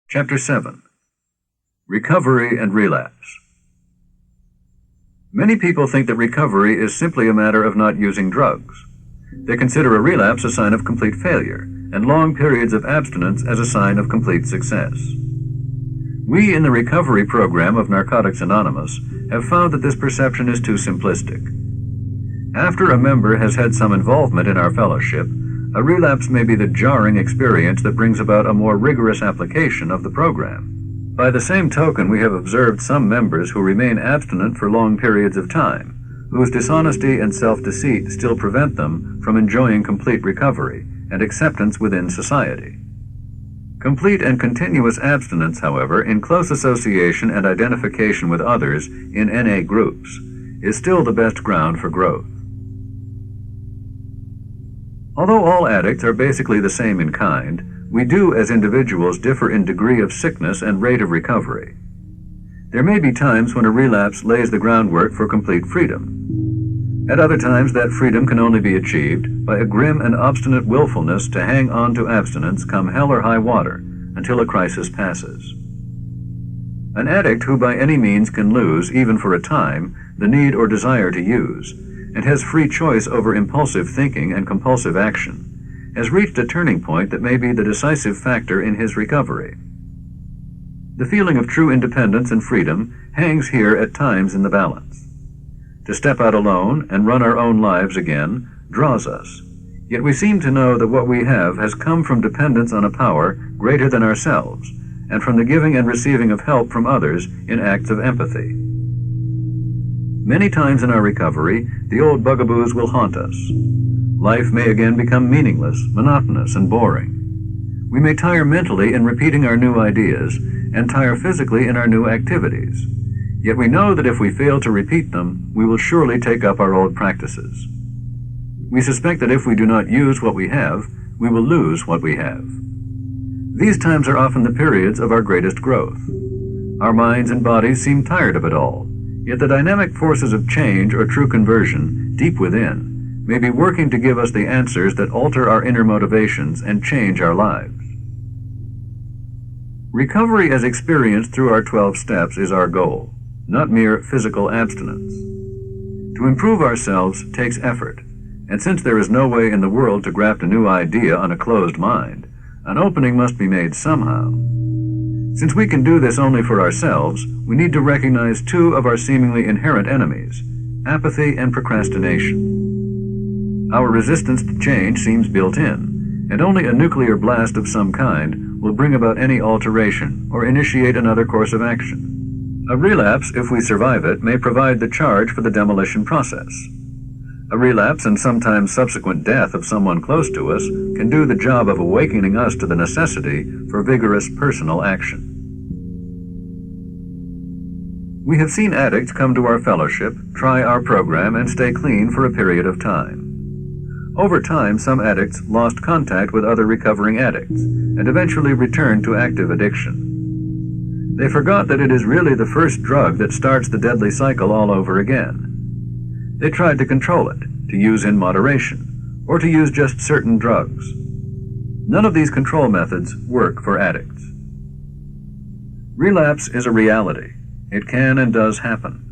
Chapter 7. Recovery and Relapse. Many people think that recovery is simply a matter of not using drugs. They consider a relapse a sign of complete failure, and long periods of abstinence as a sign of complete success. We in the recovery program of Narcotics Anonymous have found that this perception is too simplistic. After a member has had some involvement in our fellowship, a relapse may be the jarring experience that brings about a more rigorous application of the program. By the same token, we have observed some members who remain abstinent for long periods of time, whose dishonesty and self-deceit still prevent them from enjoying complete recovery and acceptance within society. Complete and continuous abstinence, however, in close association and identification with others in NA groups, is still the best ground for growth. Although all addicts are basically the same in kind, we do as individuals differ in degree of sickness and rate of recovery. There may be times when a relapse lays the groundwork for complete freedom. At other times, that freedom can only be achieved by a grim and obstinate willfulness to hang on to abstinence come hell or high water until a crisis passes. An addict who by any means can lose, even for a time, the need or desire to use, and has free choice over impulsive thinking and compulsive action, has reached a turning point that may be the decisive factor in his recovery. The feeling of true independence and freedom hangs here at times in the balance. To step out alone and run our own lives again draws us, yet we seem to know that what we have has come from dependence on a power greater than ourselves, and from the giving and receiving of help from others in acts of empathy. Many times in our recovery, the old bugaboos will haunt us. Life may again become meaningless, monotonous, and boring. We may tire mentally in repeating our new ideas, and tire physically in our new activities. Yet we know that if we fail to repeat them, we will surely take up our old practices. We suspect that if we do not use what we have, we will lose what we have. These times are often the periods of our greatest growth. Our minds and bodies seem tired of it all, yet the dynamic forces of change or true conversion, deep within, may be working to give us the answers that alter our inner motivations and change our lives. Recovery as experienced through our 12 steps is our goal, not mere physical abstinence. To improve ourselves takes effort, and since there is no way in the world to graft a new idea on a closed mind, an opening must be made somehow. Since we can do this only for ourselves, we need to recognize two of our seemingly inherent enemies, apathy and procrastination. Our resistance to change seems built in, and only a nuclear blast of some kind will bring about any alteration or initiate another course of action. A relapse, if we survive it, may provide the charge for the demolition process. A relapse and sometimes subsequent death of someone close to us can do the job of awakening us to the necessity for vigorous personal action. We have seen addicts come to our fellowship, try our program, and stay clean for a period of time. Over time, some addicts lost contact with other recovering addicts and eventually returned to active addiction. They forgot that it is really the first drug that starts the deadly cycle all over again. They tried to control it, to use in moderation, or to use just certain drugs. None of these control methods work for addicts. Relapse is a reality. It can and does happen.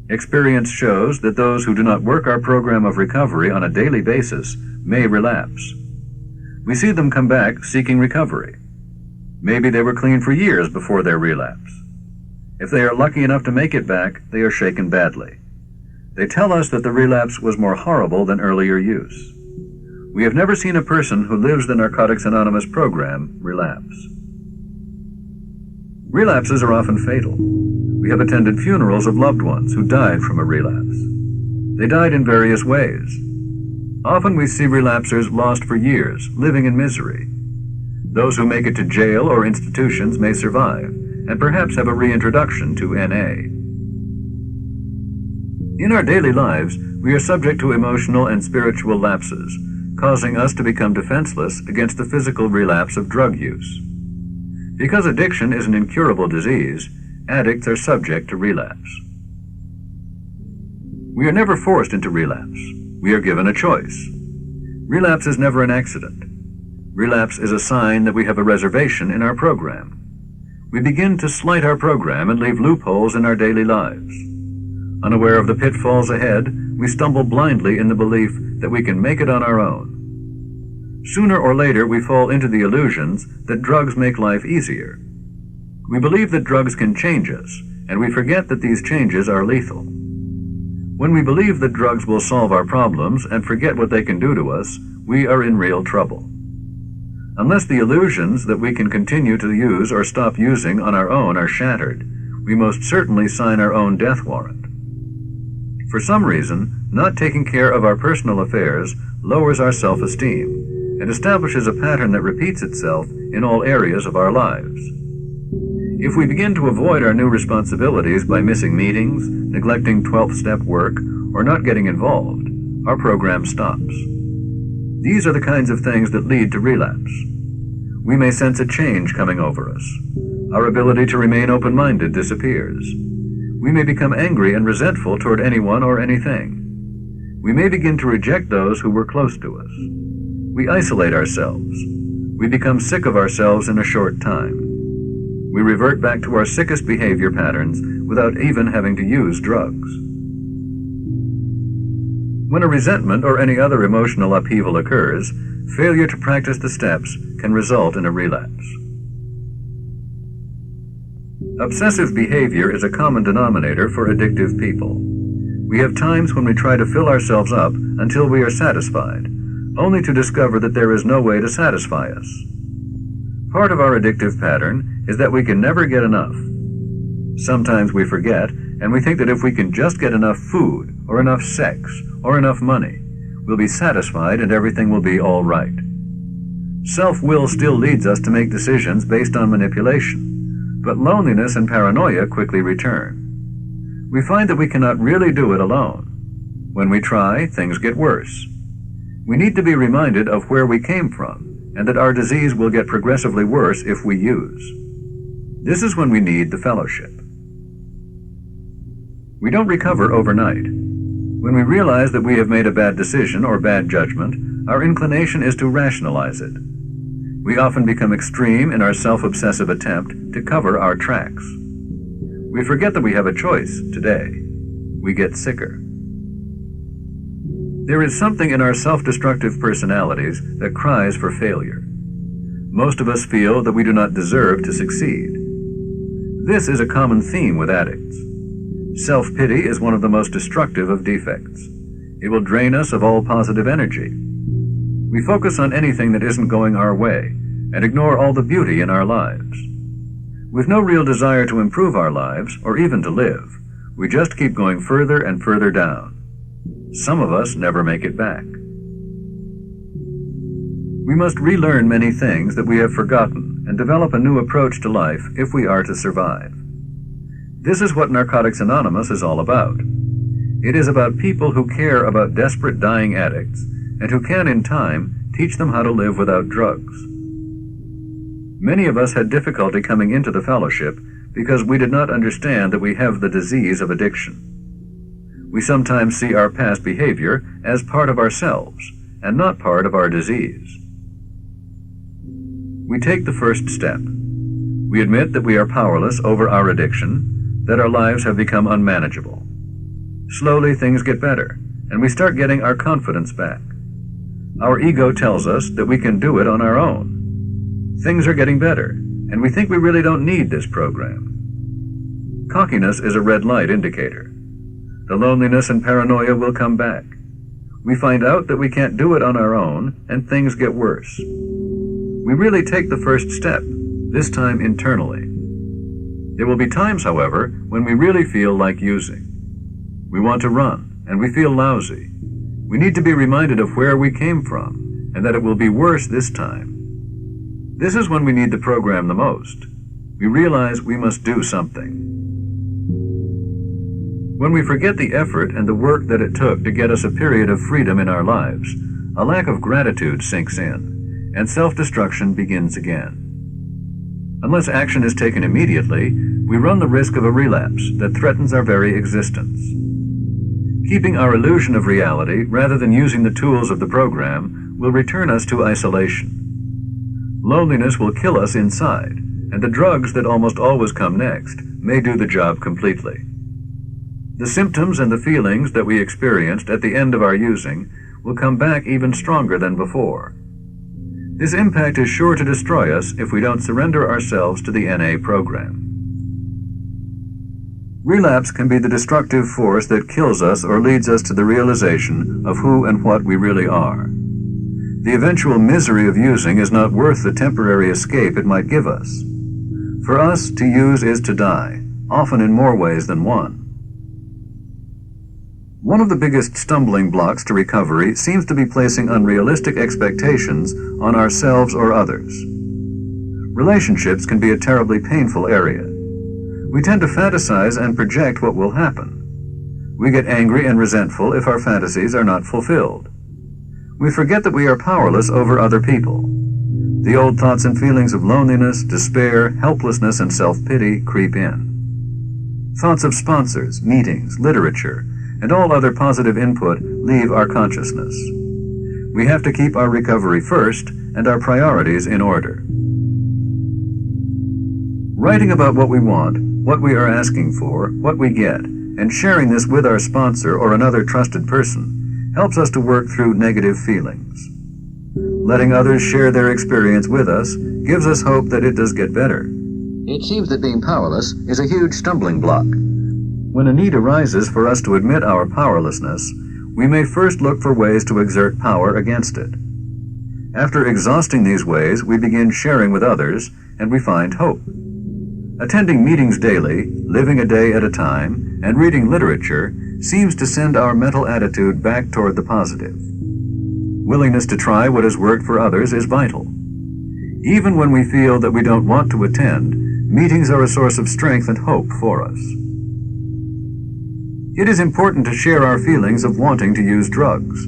Experience shows that those who do not work our program of recovery on a daily basis may relapse. We see them come back seeking recovery. Maybe they were clean for years before their relapse. If they are lucky enough to make it back, they are shaken badly. They tell us that the relapse was more horrible than earlier use. We have never seen a person who lives the Narcotics Anonymous program relapse. Relapses are often fatal. We have attended funerals of loved ones who died from a relapse. They died in various ways. Often we see relapsers lost for years, living in misery. Those who make it to jail or institutions may survive, and perhaps have a reintroduction to NA. In our daily lives, we are subject to emotional and spiritual lapses, causing us to become defenseless against the physical relapse of drug use. Because addiction is an incurable disease, addicts are subject to relapse. We are never forced into relapse. We are given a choice. Relapse is never an accident. Relapse is a sign that we have a reservation in our program. We begin to slight our program and leave loopholes in our daily lives. Unaware of the pitfalls ahead, we stumble blindly in the belief that we can make it on our own. Sooner or later, we fall into the illusions that drugs make life easier. We believe that drugs can change us, and we forget that these changes are lethal. When we believe that drugs will solve our problems and forget what they can do to us, we are in real trouble. Unless the illusions that we can continue to use or stop using on our own are shattered, we most certainly sign our own death warrant. For some reason, not taking care of our personal affairs lowers our self-esteem and establishes a pattern that repeats itself in all areas of our lives. If we begin to avoid our new responsibilities by missing meetings, neglecting 12th step work, or not getting involved, our program stops. These are the kinds of things that lead to relapse. We may sense a change coming over us. Our ability to remain open-minded disappears. We may become angry and resentful toward anyone or anything. We may begin to reject those who were close to us. We isolate ourselves. We become sick of ourselves in a short time. We revert back to our sickest behavior patterns without even having to use drugs. When a resentment or any other emotional upheaval occurs, failure to practice the steps can result in a relapse. Obsessive behavior is a common denominator for addictive people. We have times when we try to fill ourselves up until we are satisfied, only to discover that there is no way to satisfy us. Part of our addictive pattern is that we can never get enough. Sometimes we forget, and we think that if we can just get enough food, or enough sex, or enough money, we'll be satisfied and everything will be all right. Self-will still leads us to make decisions based on manipulation, but loneliness and paranoia quickly return. We find that we cannot really do it alone. When we try, things get worse. We need to be reminded of where we came from, and that our disease will get progressively worse if we use. This is when we need the fellowship. We don't recover overnight. When we realize that we have made a bad decision or bad judgment, our inclination is to rationalize it. We often become extreme in our self-obsessive attempt to cover our tracks. We forget that we have a choice today. We get sicker. There is something in our self-destructive personalities that cries for failure. Most of us feel that we do not deserve to succeed. This is a common theme with addicts. Self-pity is one of the most destructive of defects. It will drain us of all positive energy. We focus on anything that isn't going our way and ignore all the beauty in our lives. With no real desire to improve our lives or even to live, we just keep going further and further down. Some of us never make it back. We must relearn many things that we have forgotten and develop a new approach to life if we are to survive. This is what Narcotics Anonymous is all about. It is about people who care about desperate dying addicts and who can, in time, teach them how to live without drugs. Many of us had difficulty coming into the fellowship because we did not understand that we have the disease of addiction. We sometimes see our past behavior as part of ourselves and not part of our disease. We take the first step. We admit that we are powerless over our addiction, that our lives have become unmanageable. Slowly things get better, and we start getting our confidence back. Our ego tells us that we can do it on our own. Things are getting better, and we think we really don't need this program. Cockiness is a red light indicator. The loneliness and paranoia will come back. We find out that we can't do it on our own, and things get worse. We really take the first step, this time internally. There will be times, however, when we really feel like using. We want to run, and we feel lousy. We need to be reminded of where we came from, and that it will be worse this time. This is when we need the program the most. We realize we must do something. When we forget the effort and the work that it took to get us a period of freedom in our lives, a lack of gratitude sinks in, and self-destruction begins again. Unless action is taken immediately, we run the risk of a relapse that threatens our very existence. Keeping our illusion of reality rather than using the tools of the program will return us to isolation. Loneliness will kill us inside, and the drugs that almost always come next may do the job completely. The symptoms and the feelings that we experienced at the end of our using will come back even stronger than before. This impact is sure to destroy us if we don't surrender ourselves to the NA program. Relapse can be the destructive force that kills us or leads us to the realization of who and what we really are. The eventual misery of using is not worth the temporary escape it might give us. For us, to use is to die, often in more ways than one. One of the biggest stumbling blocks to recovery seems to be placing unrealistic expectations on ourselves or others. Relationships can be a terribly painful area. We tend to fantasize and project what will happen. We get angry and resentful if our fantasies are not fulfilled. We forget that we are powerless over other people. The old thoughts and feelings of loneliness, despair, helplessness, and self-pity creep in. Thoughts of sponsors, meetings, literature, and all other positive input leave our consciousness. We have to keep our recovery first and our priorities in order. Writing about what we want, what we are asking for, what we get, and sharing this with our sponsor or another trusted person helps us to work through negative feelings. Letting others share their experience with us gives us hope that it does get better. It seems that being powerless is a huge stumbling block. When a need arises for us to admit our powerlessness, we may first look for ways to exert power against it. After exhausting these ways, we begin sharing with others, and we find hope. Attending meetings daily, living a day at a time, and reading literature seems to send our mental attitude back toward the positive. Willingness to try what has worked for others is vital. Even when we feel that we don't want to attend, meetings are a source of strength and hope for us. It is important to share our feelings of wanting to use drugs.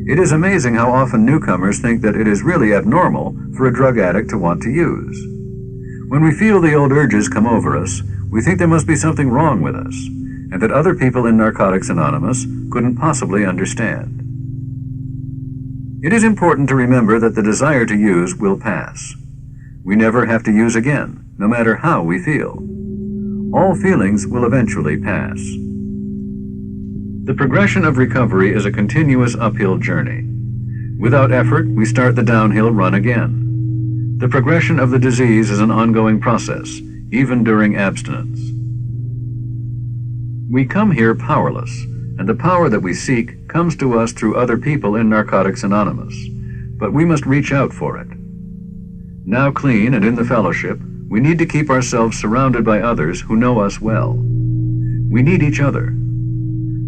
It is amazing how often newcomers think that it is really abnormal for a drug addict to want to use. When we feel the old urges come over us, we think there must be something wrong with us, and that other people in Narcotics Anonymous couldn't possibly understand. It is important to remember that the desire to use will pass. We never have to use again, no matter how we feel. All feelings will eventually pass. The progression of recovery is a continuous uphill journey. Without effort, we start the downhill run again. The progression of the disease is an ongoing process, even during abstinence. We come here powerless, and the power that we seek comes to us through other people in Narcotics Anonymous, but we must reach out for it. Now clean and in the fellowship, we need to keep ourselves surrounded by others who know us well. We need each other.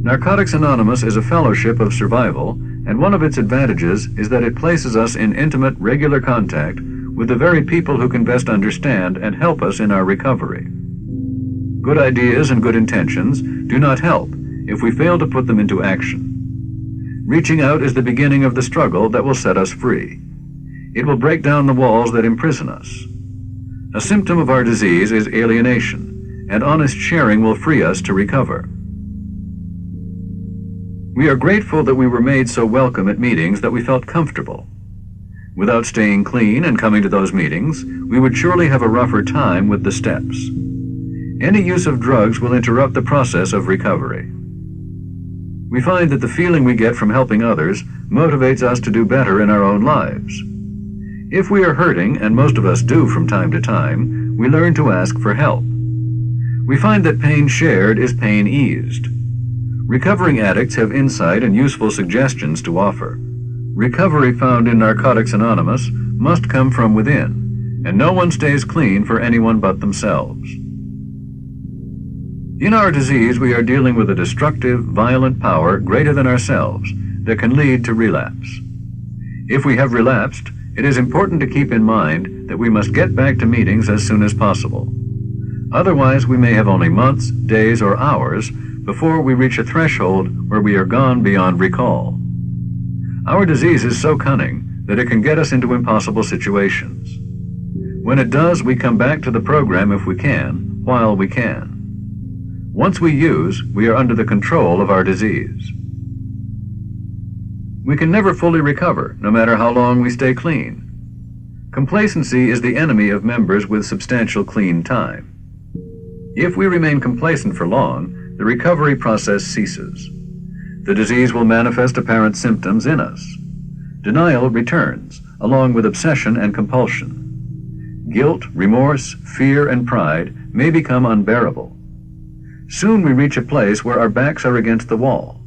Narcotics Anonymous is a fellowship of survival, and one of its advantages is that it places us in intimate, regular contact with the very people who can best understand and help us in our recovery. Good ideas and good intentions do not help if we fail to put them into action. Reaching out is the beginning of the struggle that will set us free. It will break down the walls that imprison us. A symptom of our disease is alienation, and honest sharing will free us to recover. We are grateful that we were made so welcome at meetings that we felt comfortable. Without staying clean and coming to those meetings, we would surely have a rougher time with the steps. Any use of drugs will interrupt the process of recovery. We find that the feeling we get from helping others motivates us to do better in our own lives. If we are hurting, and most of us do from time to time, we learn to ask for help. We find that pain shared is pain eased. Recovering addicts have insight and useful suggestions to offer. Recovery found in Narcotics Anonymous must come from within, and no one stays clean for anyone but themselves. In our disease, we are dealing with a destructive, violent power greater than ourselves that can lead to relapse. If we have relapsed, it is important to keep in mind that we must get back to meetings as soon as possible. Otherwise, we may have only months, days, or hours before we reach a threshold where we are gone beyond recall. Our disease is so cunning that it can get us into impossible situations. When it does, we come back to the program if we can, while we can. Once we use, we are under the control of our disease. We can never fully recover, no matter how long we stay clean. Complacency is the enemy of members with substantial clean time. If we remain complacent for long, the recovery process ceases. The disease will manifest apparent symptoms in us. Denial returns, along with obsession and compulsion. Guilt, remorse, fear, and pride may become unbearable. Soon we reach a place where our backs are against the wall.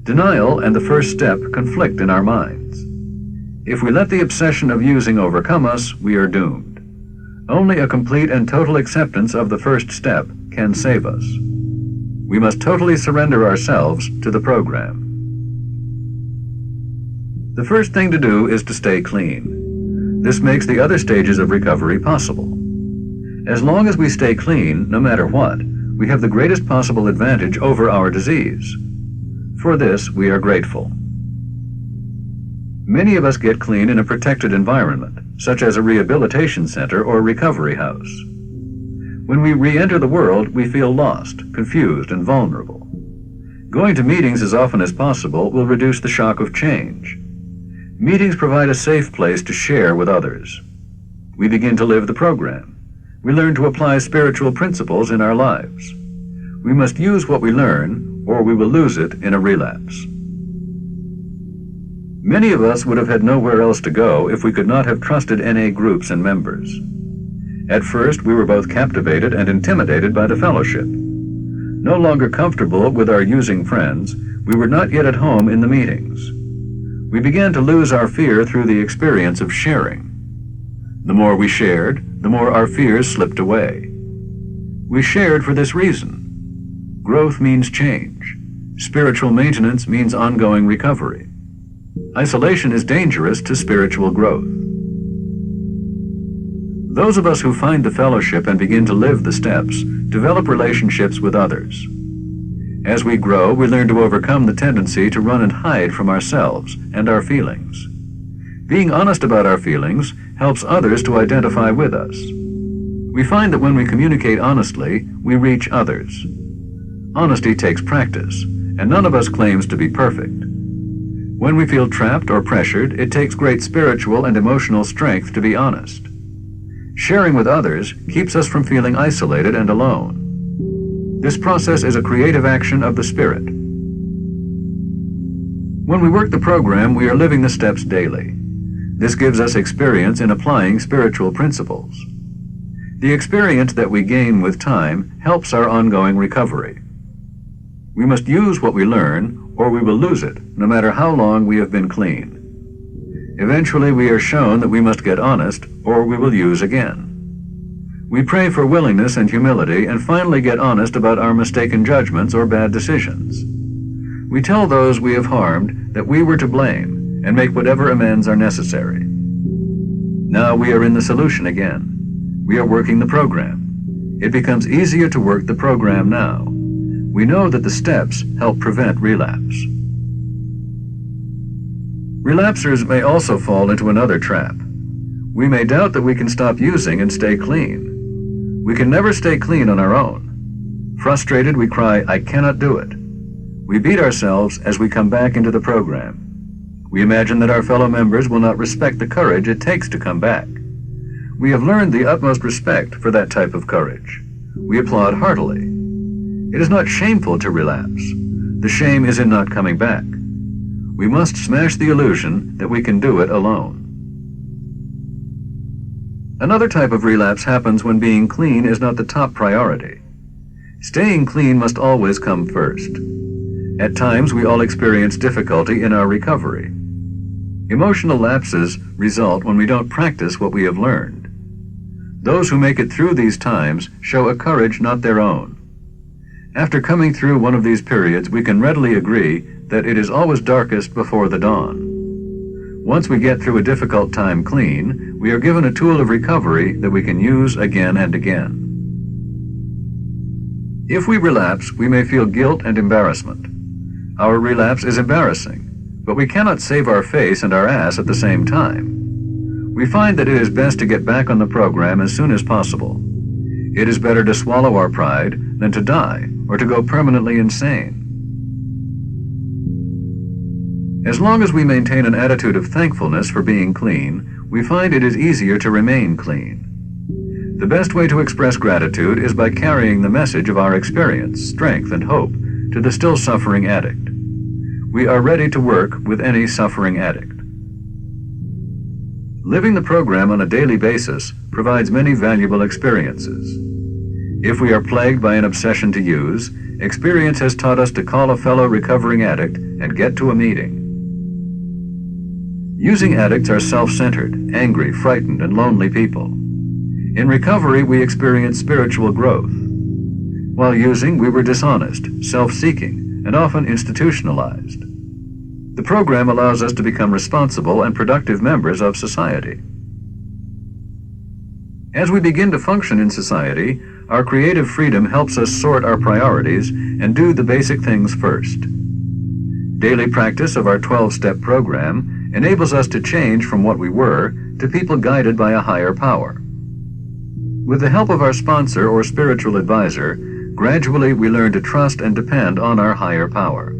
Denial and the first step conflict in our minds. If we let the obsession of using overcome us, we are doomed. Only a complete and total acceptance of the first step can save us. We must totally surrender ourselves to the program. The first thing to do is to stay clean. This makes the other stages of recovery possible. As long as we stay clean, no matter what, we have the greatest possible advantage over our disease. For this, we are grateful. Many of us get clean in a protected environment, such as a rehabilitation center or recovery house. When we re-enter the world, we feel lost, confused, and vulnerable. Going to meetings as often as possible will reduce the shock of change. Meetings provide a safe place to share with others. We begin to live the program. We learn to apply spiritual principles in our lives. We must use what we learn, or we will lose it in a relapse. Many of us would have had nowhere else to go if we could not have trusted NA groups and members. At first, we were both captivated and intimidated by the fellowship. No longer comfortable with our using friends, we were not yet at home in the meetings. We began to lose our fear through the experience of sharing. The more we shared, the more our fears slipped away. We shared for this reason. Growth means change. Spiritual maintenance means ongoing recovery. Isolation is dangerous to spiritual growth. Those of us who find the fellowship and begin to live the steps develop relationships with others. As we grow, we learn to overcome the tendency to run and hide from ourselves and our feelings. Being honest about our feelings helps others to identify with us. We find that when we communicate honestly, we reach others. Honesty takes practice, and none of us claims to be perfect. When we feel trapped or pressured, it takes great spiritual and emotional strength to be honest. Sharing with others keeps us from feeling isolated and alone. This process is a creative action of the Spirit. When we work the program, we are living the steps daily. This gives us experience in applying spiritual principles. The experience that we gain with time helps our ongoing recovery. We must use what we learn, or we will lose it, no matter how long we have been clean. Eventually, we are shown that we must get honest, or we will use again. We pray for willingness and humility, and finally get honest about our mistaken judgments or bad decisions. We tell those we have harmed that we were to blame, and make whatever amends are necessary. Now we are in the solution again. We are working the program. It becomes easier to work the program now. We know that the steps help prevent relapse. Relapsers may also fall into another trap. We may doubt that we can stop using and stay clean. We can never stay clean on our own. Frustrated, we cry, "I cannot do it." We beat ourselves as we come back into the program. We imagine that our fellow members will not respect the courage it takes to come back. We have learned the utmost respect for that type of courage. We applaud heartily. It is not shameful to relapse. The shame is in not coming back. We must smash the illusion that we can do it alone. Another type of relapse happens when being clean is not the top priority. Staying clean must always come first. At times, we all experience difficulty in our recovery. Emotional lapses result when we don't practice what we have learned. Those who make it through these times show a courage not their own. After coming through one of these periods, we can readily agree that it is always darkest before the dawn. Once we get through a difficult time clean, we are given a tool of recovery that we can use again and again. If we relapse, we may feel guilt and embarrassment. Our relapse is embarrassing, but we cannot save our face and our ass at the same time. We find that it is best to get back on the program as soon as possible. It is better to swallow our pride than to die or to go permanently insane. As long as we maintain an attitude of thankfulness for being clean, we find it is easier to remain clean. The best way to express gratitude is by carrying the message of our experience, strength, and hope to the still suffering addict. We are ready to work with any suffering addict. Living the program on a daily basis provides many valuable experiences. If we are plagued by an obsession to use, experience has taught us to call a fellow recovering addict and get to a meeting. Using addicts are self-centered, angry, frightened, and lonely people. In recovery, we experience spiritual growth. While using, we were dishonest, self-seeking, and often institutionalized. The program allows us to become responsible and productive members of society. As we begin to function in society, our creative freedom helps us sort our priorities and do the basic things first. Daily practice of our 12-step program enables us to change from what we were to people guided by a higher power. With the help of our sponsor or spiritual advisor, gradually we learn to trust and depend on our higher power.